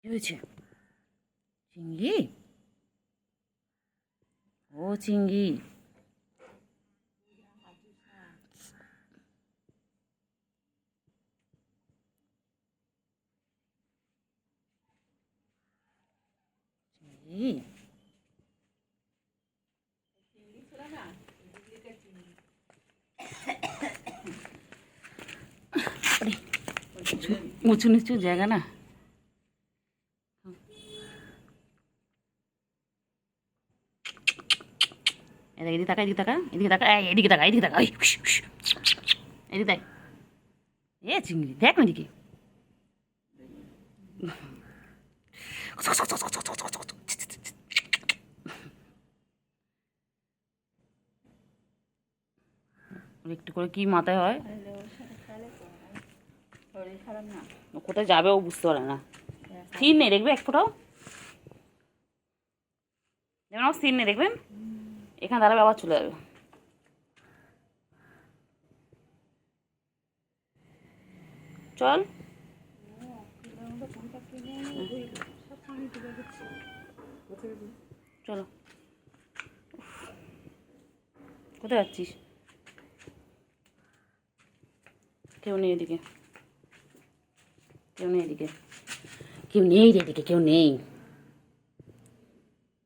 কি হয়েছে? চিংড়ি? ও চিংড়ি, চিংড়ি। উঁচু নিচু জায়গা না। এদিকে তাকা, এদিকে তাকা, এদিকে তাকা, এদিকে তাকা, এদিকে তাকা, এদিকে তাই। এ চিংড়ি দেখ না এদিকে। একটু করে কি মাথায় হয়, কোথায় যাবে ও বুঝতে পারে না। স্থির নেই দেখবে এক ফোটাও, যেমন আমার স্থির নেই দেখবেন, এখানে দাঁড়াবে আবার চলে যাবে। চল চলো, কোথায় যাচ্ছিস? কেউ নেই এদিকে, কেউ নেই এদিকে, কেউ নেই রে এদিকে, কেউ নেই।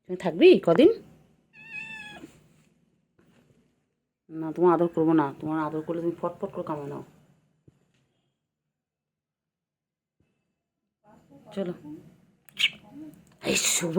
তুমি থাকবি কদিন? না তোমার আদর করবো না, তোমার আদর করলে তুমি ফটফট করে কামড়ে নাও। চলো এই শুভ